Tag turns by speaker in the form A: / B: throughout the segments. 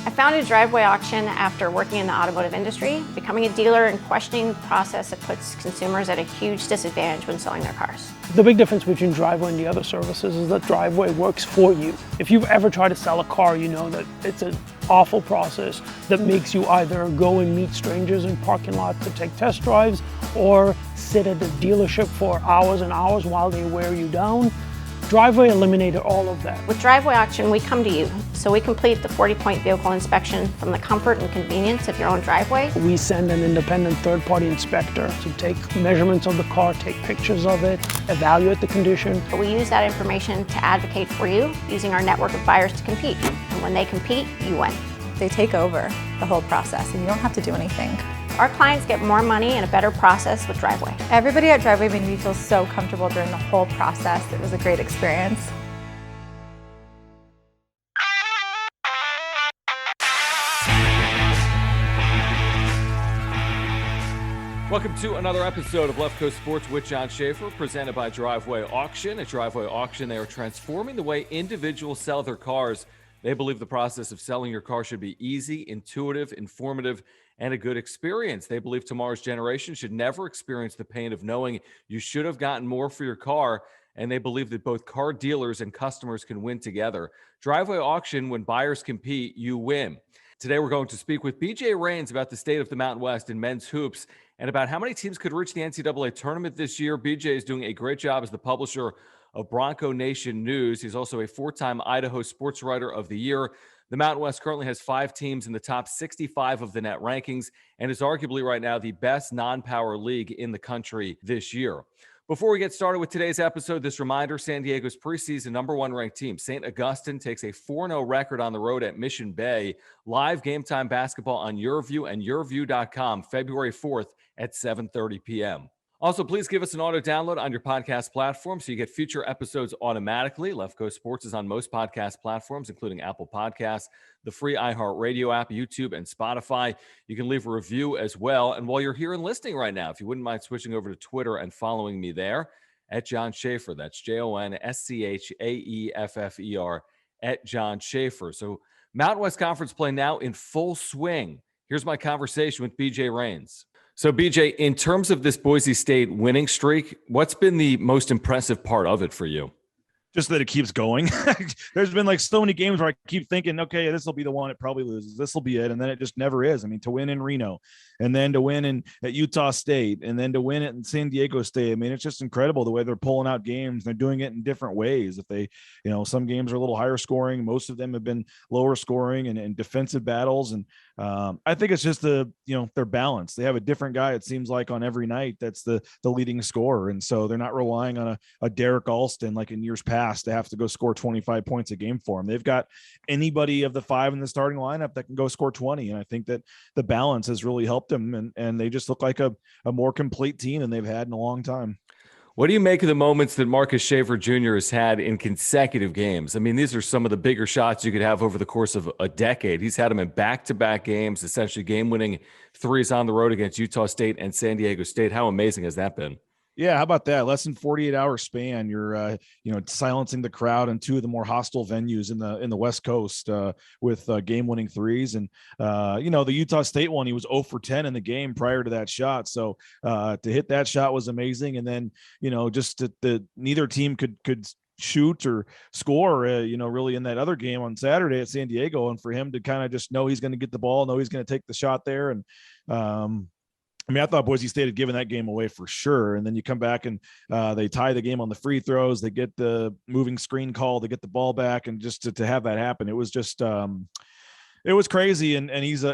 A: I founded Driveway Auction after working in the automotive industry, becoming a dealer and questioning the process that puts consumers at a huge disadvantage when selling their cars.
B: The big difference between Driveway and the other services is that Driveway works for you. If you've ever tried to sell a car, you know that it's an awful process that makes you either go and meet strangers in parking lots to take test drives or sit at the dealership for hours and hours while they wear you down. Driveway eliminated all of that.
A: With Driveway Auction, we come to you, so we complete the 40-point vehicle inspection from the comfort and convenience of your own driveway.
B: We send an independent third-party inspector to take measurements of the car, take pictures of it, evaluate the condition.
A: But we use that information to advocate for you, using our network of buyers to compete. And when they compete, you win.
C: They take over the whole process and you don't have to do anything.
A: Our clients get more money and a better process with Driveway.
C: Everybody at Driveway made me feel so comfortable during the whole process. It was a great experience.
D: Welcome to another episode of Left Coast Sports with Jon Schaeffer, presented by Driveway Auction. At Driveway Auction, they are transforming the way individuals sell their cars. They believe the process of selling your car should be easy, intuitive, informative, and a good experience. They believe tomorrow's generation should never experience the pain of knowing you should have gotten more for your car, and they believe that both car dealers and customers can win together. Driveway Auction, when buyers compete, you win. Today, we're going to speak with BJ Rains about the state of the Mountain West in men's hoops and about how many teams could reach the NCAA tournament this year. BJ is doing a great job as the publisher of Bronco Nation News. He's also a four-time Idaho Sports Writer of the Year. The Mountain West currently has 5 teams in the top 65 of the net rankings and is arguably right now the best non-power league in the country this year. Before we get started with today's episode, this reminder: San Diego's preseason number 1 ranked team, St. Augustine, takes a 4-0 record on the road at Mission Bay. Live game time basketball on YourView and YourView.com, February 4th at 7:30 p.m. Also, please give us an auto download on your podcast platform so you get future episodes automatically. Left Coast Sports is on most podcast platforms, including Apple Podcasts, the free iHeartRadio app, YouTube, and Spotify. You can leave a review as well. And while you're here and listening right now, if you wouldn't mind switching over to Twitter and following me there, at Jon Schaeffer. That's JONSCHAEFFER, at Jon Schaeffer. So Mountain West Conference play now in full swing. Here's my conversation with BJ Rains. So, BJ, in terms of this Boise State winning streak, what's been the most impressive part of it for you?
E: Just that it keeps going. There's been like so many games where I keep thinking, okay, this will be the one it probably loses. This will be it. And then it just never is. I mean, to win in Reno and then to win at Utah State and then to win it in San Diego State. I mean, it's just incredible the way they're pulling out games. They're doing it in different ways. If they, some games are a little higher scoring. Most of them have been lower scoring and defensive battles. And I think it's just their balance. They have a different guy, it seems like, on every night that's the leading scorer. And so they're not relying on a Derek Alston like in years past to have to go score 25 points a game for them. They've got anybody of the 5 in the starting lineup that can go score 20. And I think that the balance has really helped them. And they just look like a more complete team than they've had in a long time.
D: What do you make of the moments that Marcus Schaefer Jr. has had in consecutive games? I mean, these are some of the bigger shots you could have over the course of a decade. He's had them in back-to-back games, essentially game-winning threes on the road against Utah State and San Diego State. How amazing has that been?
E: Yeah, how about that? Less than 48-hour span. You're, silencing the crowd in 2 of the more hostile venues in the West Coast with game-winning threes. And the Utah State one, he was 0 for 10 in the game prior to that shot. So to hit that shot was amazing. And then just that neither team could shoot or score, really in that other game on Saturday at San Diego. And for him to kind of just know he's going to get the ball, know he's going to take the shot there, and I thought Boise State had given that game away for sure. And then you come back and they tie the game on the free throws. They get the moving screen call. They get the ball back. And just to have that happen, it was just it was crazy. And he's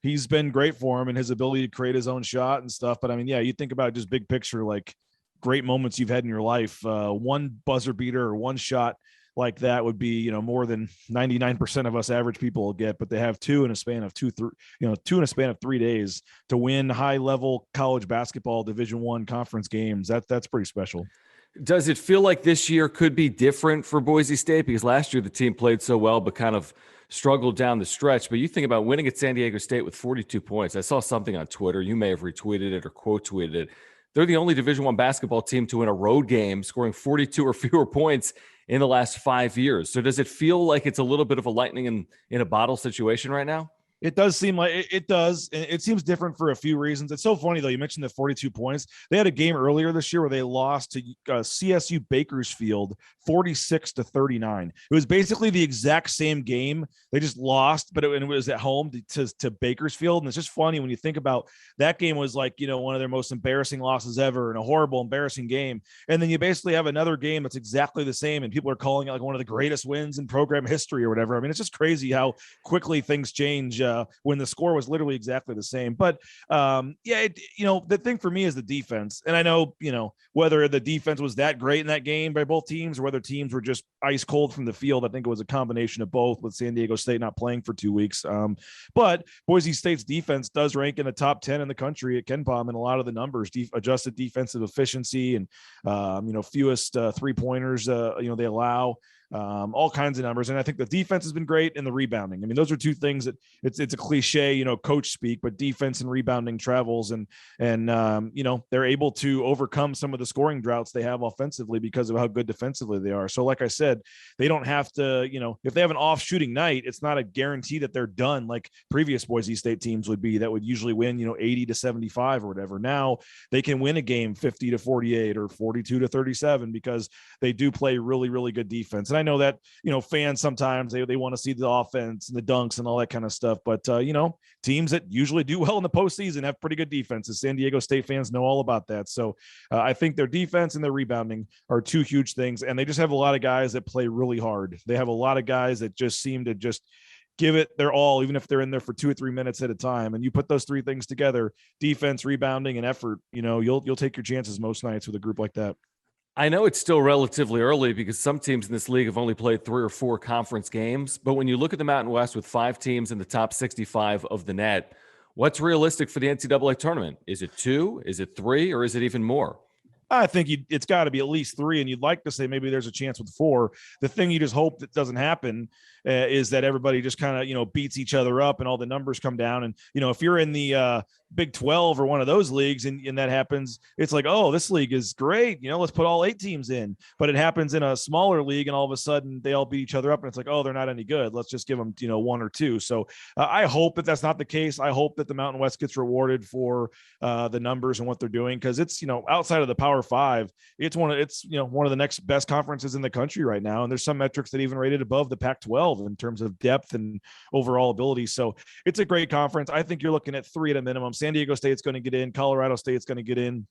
E: he's been great for him and his ability to create his own shot and stuff. But I mean, yeah, you think about just big picture, like great moments you've had in your life. One buzzer beater or one shot like that would be, more than 99% of us average people will get, but they have 2 in a span of 2 in a span of 3 days to win high level college basketball Division I conference games. That's pretty special.
D: Does it feel like this year could be different for Boise State? Because last year the team played so well, but kind of struggled down the stretch. But you think about winning at San Diego State with 42 points. I saw something on Twitter. You may have retweeted it or quote tweeted it. they're the only Division I basketball team to win a road game, scoring 42 or fewer points in the last 5 years. So does it feel like it's a little bit of a lightning in a bottle situation right now?
E: It does seem like it does. And it seems different for a few reasons. It's so funny, though. You mentioned the 42 points. They had a game earlier this year where they lost to CSU Bakersfield 46-39. It was basically the exact same game. They just lost, but it was at home to Bakersfield. And it's just funny when you think about that game was like, one of their most embarrassing losses ever and a horrible, embarrassing game. And then you basically have another game that's exactly the same. And people are calling it like one of the greatest wins in program history or whatever. I mean, it's just crazy how quickly things change. When the score was literally exactly the same. But the thing for me is the defense. And I know, whether the defense was that great in that game by both teams or whether teams were just ice cold from the field. I think it was a combination of both with San Diego State not playing for 2 weeks. But Boise State's defense does rank in the top 10 in the country at KenPom in a lot of the numbers, adjusted defensive efficiency and, fewest 3-pointers, they allow. All kinds of numbers. And I think the defense has been great and the rebounding. I mean, those are two things that it's a cliche, coach speak, but defense and rebounding travels and they're able to overcome some of the scoring droughts they have offensively because of how good defensively they are. So like I said, they don't have to, if they have an off shooting night, it's not a guarantee that they're done like previous Boise State teams would be that would usually win, 80-75 or whatever. Now they can win a game 50-48 or 42-37 because they do play really, really good defense. And I know that, fans sometimes they want to see the offense and the dunks and all that kind of stuff. But, teams that usually do well in the postseason have pretty good defenses. San Diego State fans know all about that. So I think their defense and their rebounding are two huge things. And they just have a lot of guys that play really hard. They have a lot of guys that just seem to just give it their all, even if they're in there for 2 or 3 minutes at a time. And you put those three things together, defense, rebounding, and effort, you'll take your chances most nights with a group like that.
D: I know it's still relatively early because some teams in this league have only played 3 or 4 conference games. But when you look at the Mountain West with 5 teams in the top 65 of the net, what's realistic for the NCAA tournament? Is it 2? Is it 3? Or is it even more?
E: I think it's got to be at least 3, and you'd like to say maybe there's a chance with 4. The thing you just hope that doesn't happen is that everybody just kind of, beats each other up and all the numbers come down. And, if you're in the Big 12 or one of those leagues and that happens, it's like, oh, this league is great. Let's put all 8 teams in. But it happens in a smaller league and all of a sudden they all beat each other up and it's like, oh, they're not any good. Let's just give them, 1 or 2. So I hope that that's not the case. I hope that the Mountain West gets rewarded for the numbers and what they're doing. Cause it's, outside of the Power 5, it's one of the next best conferences in the country right now. And there's some metrics that even rated above the Pac-12 in terms of depth and overall ability. So it's a great conference. I think you're looking at 3 at a minimum. San Diego State's going to get in. Colorado State's going to get in.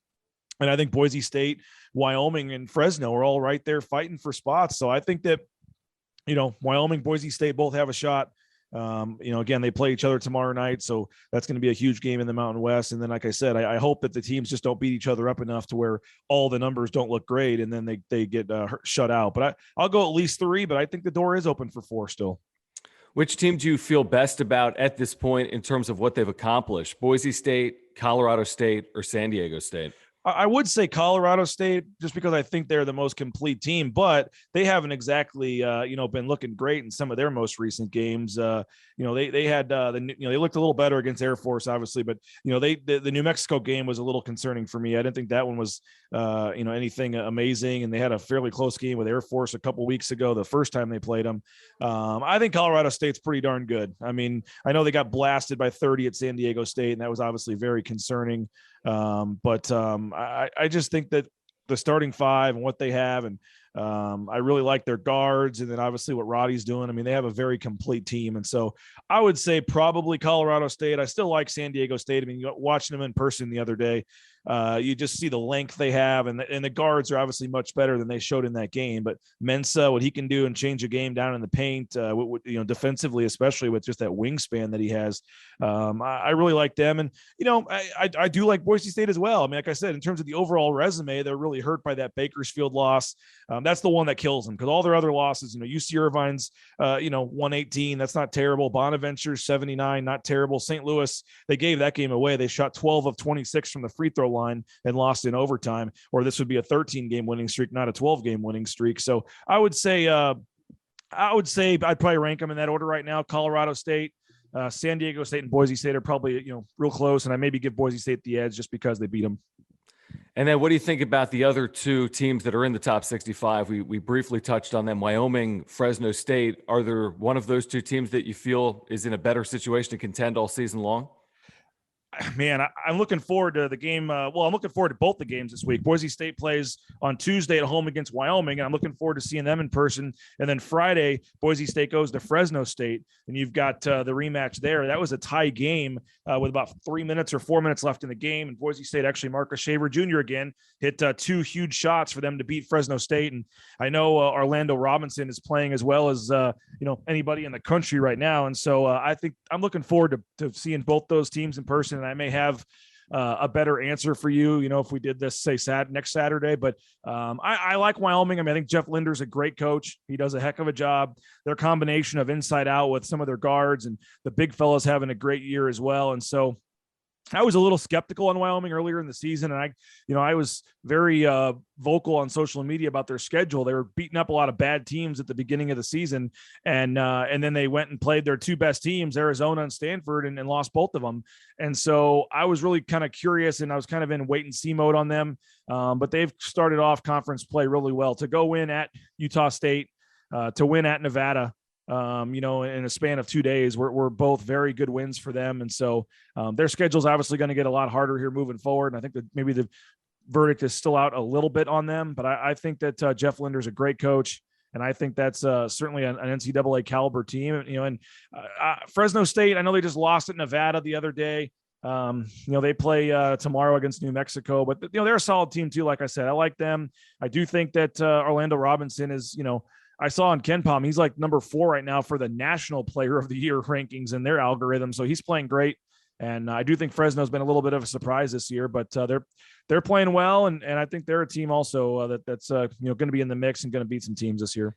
E: And I think Boise State, Wyoming, and Fresno are all right there fighting for spots. So I think that, Wyoming, Boise State both have a shot. Again, they play each other tomorrow night. So that's going to be a huge game in the Mountain West. And then, like I said, I hope that the teams just don't beat each other up enough to where all the numbers don't look great and then they get shut out. But I'll go at least 3, but I think the door is open for 4 still.
D: Which team do you feel best about at this point in terms of what they've accomplished? Boise State, Colorado State, or San Diego State?
E: I would say Colorado State just because I think they're the most complete team, but they haven't exactly, been looking great in some of their most recent games. They had they looked a little better against Air Force, obviously, but the New Mexico game was a little concerning for me. I didn't think that one was anything amazing, and they had a fairly close game with Air Force a couple weeks ago, the first time they played them. I think Colorado State's pretty darn good. I mean, I know they got blasted by 30 at San Diego State, and that was obviously very concerning. I just think that the starting 5 and what they have, and I really like their guards, and then obviously what Roddy's doing. I mean, they have a very complete team, and so I would say probably Colorado State. I still like San Diego State. I mean, watching them in person the other day, you just see the length they have, and the guards are obviously much better than they showed in that game. But Mensah, what he can do and change a game down in the paint, defensively, especially with just that wingspan that he has, I really like them. And I do like Boise State as well. I mean, like I said, in terms of the overall resume, they're really hurt by that Bakersfield loss. That's the one that kills them because all their other losses, UC Irvine's, 118, that's not terrible. Bonaventure's 79, not terrible. St. Louis, they gave that game away. They shot 12 of 26 from the free throw line and lost in overtime, or this would be a 13-game winning streak, not a 12-game winning streak. So I would say I'd probably rank them in that order right now. Colorado State, San Diego State, and Boise State are probably, real close. And I maybe give Boise State the edge just because they beat them.
D: And then what do you think about the other two teams that are in the top 65? We briefly touched on them, Wyoming, Fresno State. Are there one of those two teams that you feel is in a better situation to contend all season long?
E: Man, I'm looking forward to the game. I'm looking forward to both the games this week. Boise State plays on Tuesday at home against Wyoming, and I'm looking forward to seeing them in person. And then Friday, Boise State goes to Fresno State, and you've got the rematch there. That was a tie game with about 3 minutes or 4 minutes left in the game, and Boise State actually, Marcus Shaver Jr. again hit two huge shots for them to beat Fresno State. And I know Orlando Robinson is playing as well as anybody in the country right now, and so I think I'm looking forward to seeing both those teams in person. And I may have a better answer for you, if we did this, say, next Saturday. But I like Wyoming. I mean, I think Jeff Linder's a great coach. He does a heck of a job. Their combination of inside out with some of their guards and the big fellas having a great year as well. And so I was a little skeptical on Wyoming earlier in the season, and I was very vocal on social media about their schedule. They were beating up a lot of bad teams at the beginning of the season, and then they went and played their two best teams, Arizona and Stanford, and lost both of them. And so I was really kind of curious, and I was kind of in wait and see mode on them. But they've started off conference play really well. To go win at Utah State, to win at Nevada, in a span of 2 days, were both very good wins for them. And so their schedule is obviously going to get a lot harder here moving forward. And I think that maybe the verdict is still out a little bit on them, but I think that Jeff Linder's a great coach. And I think that's certainly an NCAA caliber team, and Fresno State, I know they just lost at Nevada the other day. They play tomorrow against New Mexico, but they're a solid team too. Like I said, I like them. I do think that Orlando Robinson is, I saw on KenPom, he's like number 4 right now for the National Player of the Year rankings in their algorithm. So he's playing great. And I do think Fresno's been a little bit of a surprise this year, but they're playing well. And I think they're a team also that's going to be in the mix and going to beat some teams this year.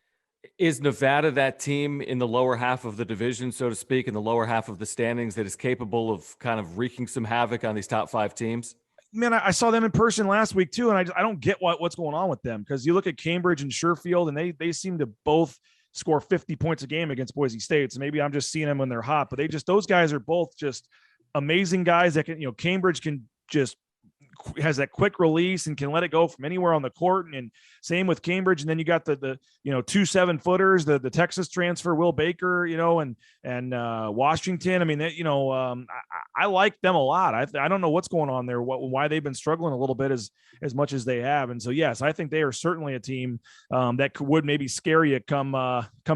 D: Is Nevada that team in the lower half of the division, so to speak, in the lower half of the standings that is capable of kind of wreaking some havoc on these top 5 teams?
E: Man, I saw them in person last week too, and I don't get what's going on with them, because you look at Cambridge and Sherfield, and they seem to both score 50 points a game against Boise State. So maybe I'm just seeing them when they're hot, but those guys are both just amazing guys that can, Cambridge can just has that quick release and can let it go from anywhere on the court. And same with Cambridge. And then you got the 2 7-footers, the Texas transfer, Will Baker, and Washington. I mean, I like them a lot. I don't know what's going on there, why they've been struggling a little bit as much as they have. And so, yes, I think they are certainly a team that would maybe scare you come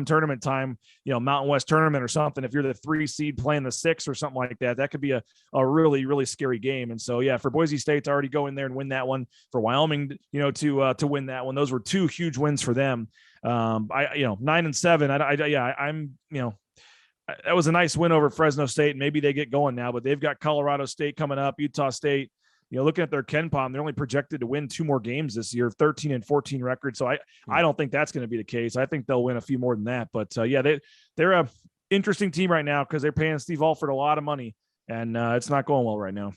E: tournament time, Mountain West tournament or something. If you're the 3 seed playing the 6 or something like that, that could be a really, really scary game. And so, yeah, for Boise State to already go in there and win that one, for Wyoming, to win that one, those were 2 huge wins for them. 9-7. That was a nice win over Fresno State. Maybe they get going now, but they've got Colorado State coming up, Utah State. Looking at their KenPom, they're only projected to win 2 more games this year, 13-14 record. So I don't think that's going to be the case. I think they'll win a few more than that. But they're a interesting team right now because they're paying Steve Alford a lot of money, and it's not going well right now.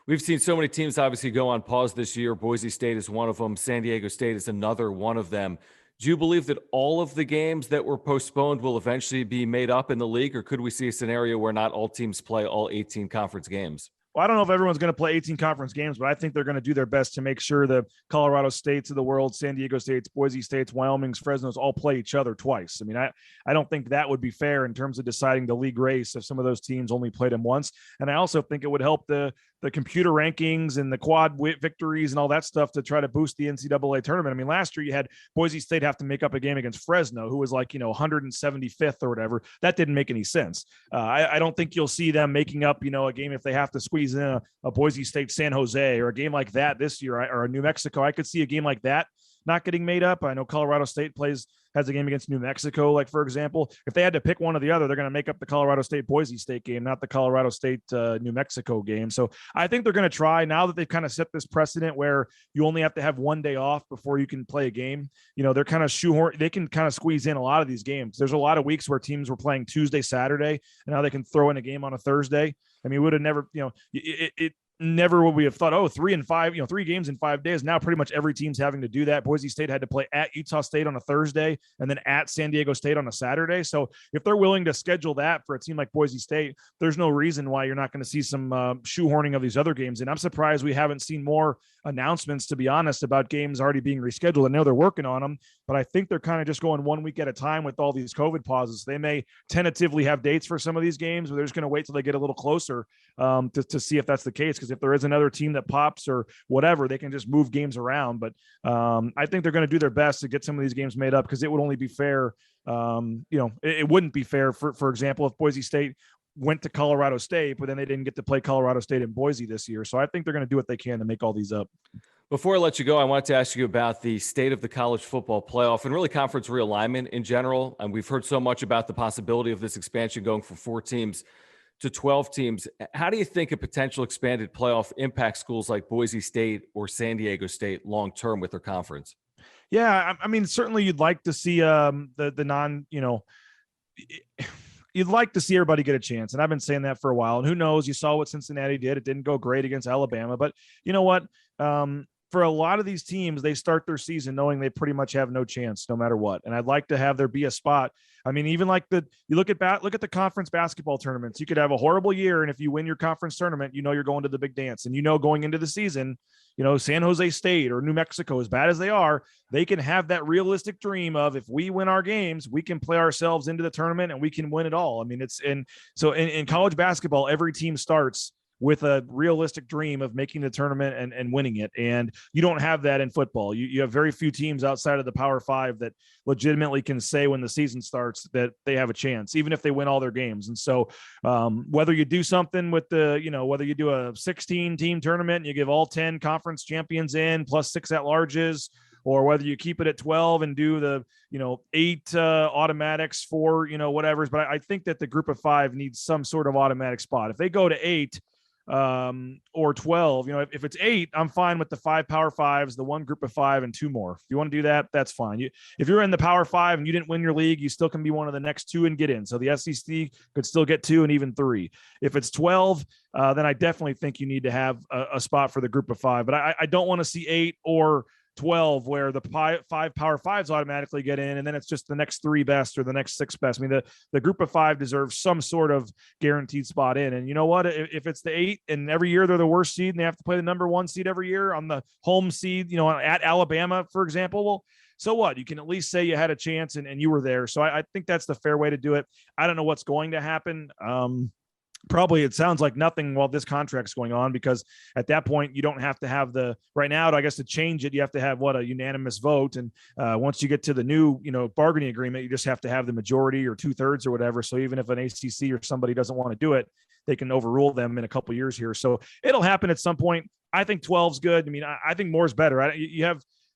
D: We've seen so many teams obviously go on pause this year. Boise State is one of them. San Diego State is another one of them. Do you believe that all of the games that were postponed will eventually be made up in the league, or could we see a scenario where not all teams play all 18 conference games?
E: Well, I don't know if everyone's going to play 18 conference games, but I think they're going to do their best to make sure the Colorado States of the world, San Diego States, Boise States, Wyoming's, Fresno's all play each other twice. I mean, I don't think that would be fair in terms of deciding the league race if some of those teams only played them once. And I also think it would help the computer rankings and the quad victories and all that stuff to try to boost the NCAA tournament. I mean, last year you had Boise State have to make up a game against Fresno, who was like, 175th or whatever. That didn't make any sense. I don't think you'll see them making up, a game if they have to squeeze in a Boise State San Jose or a game like that this year, or a New Mexico. I could see a game like that not getting made up. I know Colorado State has a game against New Mexico, like, for example. If they had to pick one or the other, they're going to make up the Colorado State Boise State game, not the Colorado State New Mexico game. So I think they're going to try, now that they've kind of set this precedent where you only have to have 1 day off before you can play a game. They're kind of they can kind of squeeze in a lot of these games. There's a lot of weeks where teams were playing Tuesday, Saturday, and now they can throw in a game on a Thursday. I mean, we would have never, never would we have thought, 3 and 5, 3 games in 5 days. Now pretty much every team's having to do that. Boise State had to play at Utah State on a Thursday and then at San Diego State on a Saturday. So if they're willing to schedule that for a team like Boise State, there's no reason why you're not going to see some shoehorning of these other games. And I'm surprised we haven't seen more announcements, to be honest, about games already being rescheduled. I know they're working on them, but I think they're kind of just going 1 week at a time with all these COVID pauses. They may tentatively have dates for some of these games, but they're just going to wait till they get a little closer to see if that's the case. Because if there is another team that pops or whatever, they can just move games around. But I think they're going to do their best to get some of these games made up, because it would only be fair. It wouldn't be fair, for example, if Boise State went to Colorado State, but then they didn't get to play Colorado State in Boise this year. So I think they're going to do what they can to make all these up.
D: Before I let you go, I wanted to ask you about the state of the college football playoff and really conference realignment in general. And we've heard so much about the possibility of this expansion going from 4 teams to 12 teams. How do you think a potential expanded playoff impacts schools like Boise State or San Diego State long-term with their conference?
E: Yeah, I mean, certainly you'd like to see you'd like to see everybody get a chance. And I've been saying that for a while. And who knows, you saw what Cincinnati did. It didn't go great against Alabama, but you know what? For a lot of these teams, they start their season knowing they pretty much have no chance no matter what. And I'd like to have there be a spot. I mean, even like you look at the conference basketball tournaments, you could have a horrible year. And if you win your conference tournament, you're going to the big dance, and going into the season, San Jose State or New Mexico, as bad as they are, they can have that realistic dream of, if we win our games, we can play ourselves into the tournament and we can win it all. I mean, in college basketball, every team starts with a realistic dream of making the tournament and winning it. And you don't have that in football. You have very few teams outside of the Power Five that legitimately can say when the season starts that they have a chance, even if they win all their games. And so whether you do something with whether you do a 16 team tournament and you give all 10 conference champions in plus 6 at-larges, or whether you keep it at 12 and do the, 8 automatics for, whatever. But I think that the group of 5 needs some sort of automatic spot. If they go to 8, or 12, if it's 8, I'm fine with the 5 Power Fives, the 1 group of 5, and 2 more. If you want to do that, that's fine. If you're in the Power 5 and you didn't win your league, you still can be one of the next 2 and get in. So the SEC could still get 2 and even 3. If it's 12, then I definitely think you need to have a spot for the group of 5. But I don't want to see 8 or 12 where the 5 Power Fives automatically get in, and then it's just the next 3 best or the next 6 best. I mean, the group of 5 deserves some sort of guaranteed spot in. And you know what? If it's the 8 and every year they're the worst seed and they have to play the number 1 seed every year on the home seed, at Alabama, for example, well, so what? You can at least say you had a chance and you were there. So I think that's the fair way to do it. I don't know what's going to happen. Probably it sounds like nothing while this contract's going on, because at that point you don't have to have right now, I guess, to change it, you have to have a unanimous vote. And once you get to the new, bargaining agreement, you just have to have the majority or 2/3 or whatever. So even if an ACC or somebody doesn't want to do it, they can overrule them in a couple of years here. So it'll happen at some point. I think 12's good. I mean, I think more is better. I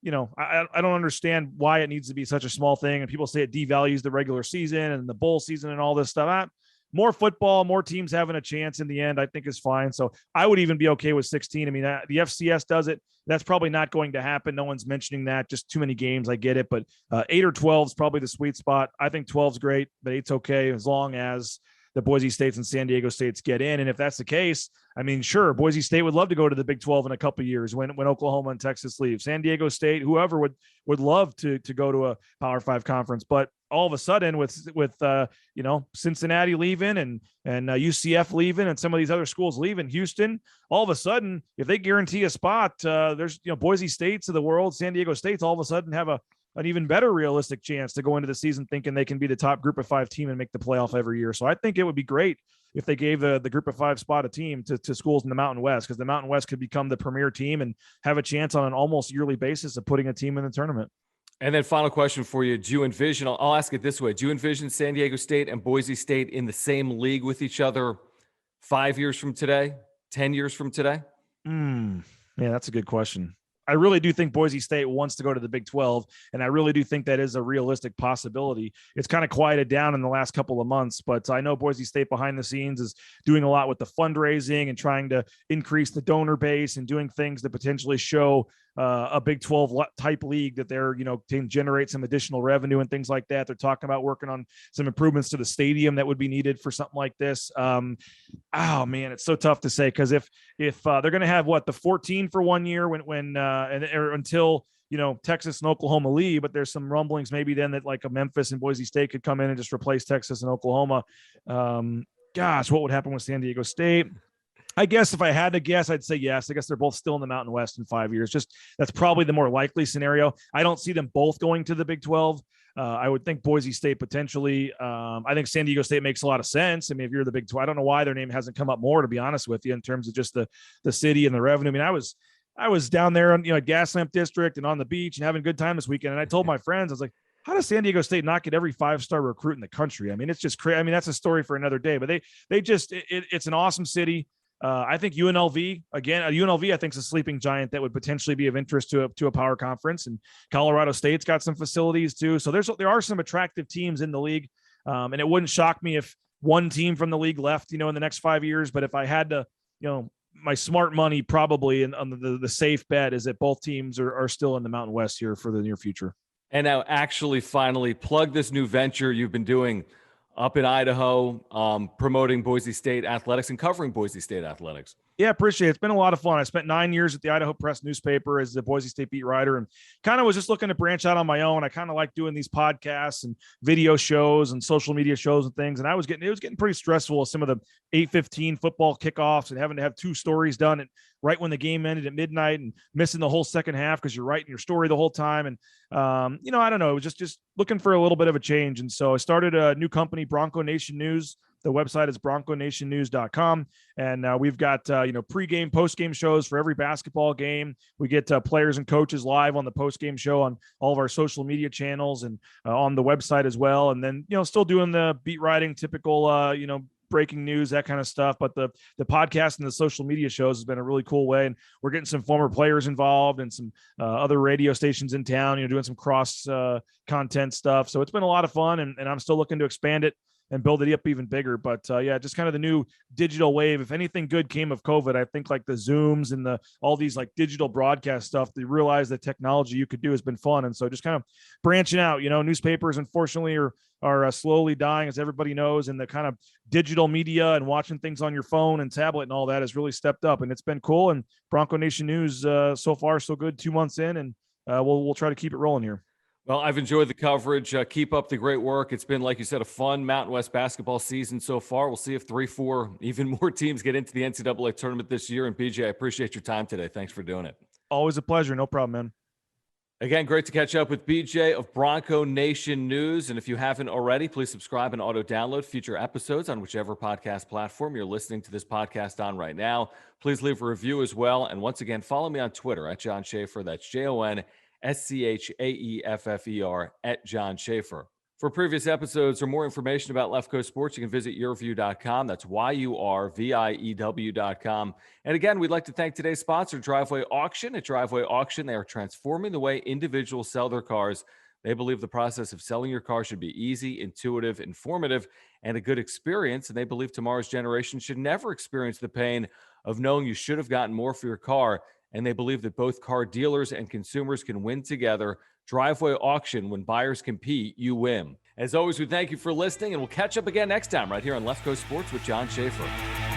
E: don't understand why it needs to be such a small thing. And people say it devalues the regular season and the bowl season and all this stuff. More football, more teams having a chance in the end, I think is fine. So I would even be okay with 16. I mean, the FCS does it. That's probably not going to happen. No one's mentioning that. Just too many games. I get it. But 8 or 12 is probably the sweet spot. I think 12 is great, but 8's okay as long as the Boise States and San Diego States get in. And if that's the case, I mean, sure, Boise State would love to go to the Big 12 in a couple of years when Oklahoma and Texas leave. San Diego State, whoever would love to go to a Power 5 conference. But all of a sudden with Cincinnati leaving and UCF leaving and some of these other schools leaving, Houston, all of a sudden, if they guarantee a spot, there's Boise States of the world, San Diego States all of a sudden have an even better realistic chance to go into the season thinking they can be the top group of 5 team and make the playoff every year. So I think it would be great if they gave the group of 5 spot a team to schools in the Mountain West, because the Mountain West could become the premier team and have a chance on an almost yearly basis of putting a team in the tournament.
D: And then final question for you. Do you envision, I'll ask it this way. Do you envision San Diego State and Boise State in the same league with each other 5 years from today, 10 years from today?
E: Yeah, that's a good question. I really do think Boise State wants to go to the Big 12, and I really do think that is a realistic possibility. It's kind of quieted down in the last couple of months, but I know Boise State behind the scenes is doing a lot with the fundraising and trying to increase the donor base and doing things to potentially show a Big 12 type league that they're, can generate some additional revenue and things like that. They're talking about working on some improvements to the stadium that would be needed for something like this. Oh man, it's so tough to say, because if they're going to have the 14 for 1 year until Texas and Oklahoma leave, but there's some rumblings maybe then that like a Memphis and Boise State could come in and just replace Texas and Oklahoma. Gosh, what would happen with San Diego State? I guess if I had to guess, I'd say yes. I guess they're both still in the Mountain West in 5 years. Just that's probably the more likely scenario. I don't see them both going to the Big 12. I would think Boise State potentially. I think San Diego State makes a lot of sense. I mean, if you're the Big 12, I don't know why their name hasn't come up more, to be honest with you, in terms of just the city and the revenue. I mean, I was down there on, at Gaslamp District and on the beach and having a good time this weekend. And I told my friends, I was like, how does San Diego State not get every 5-star recruit in the country? I mean, it's just crazy. I mean, that's a story for another day. But it's an awesome city. I think UNLV, I think is a sleeping giant that would potentially be of interest to a power conference, and Colorado State's got some facilities too. So there are some attractive teams in the league. And it wouldn't shock me if one team from the league left, in the next 5 years. But if I had to, my smart money probably and on the safe bet is that both teams are still in the Mountain West here for the near future.
D: And now actually finally plug this new venture you've been doing up in Idaho, promoting Boise State athletics and covering Boise State athletics.
E: Yeah, appreciate it. It's been a lot of fun. I spent 9 years at the Idaho Press newspaper as the Boise State beat writer, and kind of was just looking to branch out on my own. I kind of like doing these podcasts and video shows and social media shows and things. And it was getting pretty stressful with some of the 8:15 football kickoffs and having to have 2 stories done right when the game ended at midnight and missing the whole second half because you're writing your story the whole time. And, I don't know, it was just looking for a little bit of a change. And so I started a new company, Bronco Nation News. The website is bronconationnews.com. And we've got, pregame, postgame shows for every basketball game. We get players and coaches live on the postgame show on all of our social media channels and on the website as well. And then, still doing the beat writing, typical, breaking news, that kind of stuff. But the podcast and the social media shows has been a really cool way. And we're getting some former players involved and some other radio stations in town, doing some cross content stuff. So it's been a lot of fun, and I'm still looking to expand it and build it up even bigger. But just kind of the new digital wave. If anything good came of COVID, I think like the Zooms and all these like digital broadcast stuff, they realize the technology you could do has been fun. And so just kind of branching out, newspapers unfortunately are slowly dying, as everybody knows, and the kind of digital media and watching things on your phone and tablet and all that has really stepped up, and it's been cool. And Bronco Nation News, so far so good, 2 months in, and we'll try to keep it rolling here.
D: Well, I've enjoyed the coverage. Keep up the great work. It's been, like you said, a fun Mountain West basketball season so far. We'll see if 3-4, even more teams get into the NCAA tournament this year. And BJ, I appreciate your time today. Thanks for doing it.
E: Always a pleasure. No problem, man.
D: Again, great to catch up with BJ of Bronco Nation News. And if you haven't already, please subscribe and auto-download future episodes on whichever podcast platform you're listening to this podcast on right now. Please leave a review as well. And once again, follow me on Twitter at Jon Schaeffer. That's JONSCHAEFFER at Jon Schaeffer. For previous episodes or more information about Left Coast Sports, you can visit yourview.com. That's YURVIEW.com. And again, we'd like to thank today's sponsor, Driveway Auction. At Driveway Auction, they are transforming the way individuals sell their cars. They believe the process of selling your car should be easy, intuitive, informative, and a good experience. And they believe tomorrow's generation should never experience the pain of knowing you should have gotten more for your car. And they believe that both car dealers and consumers can win together. Driveway Auction, when buyers compete, you win. As always, we thank you for listening, and we'll catch up again next time right here on Left Coast Sports with Jon Schaeffer.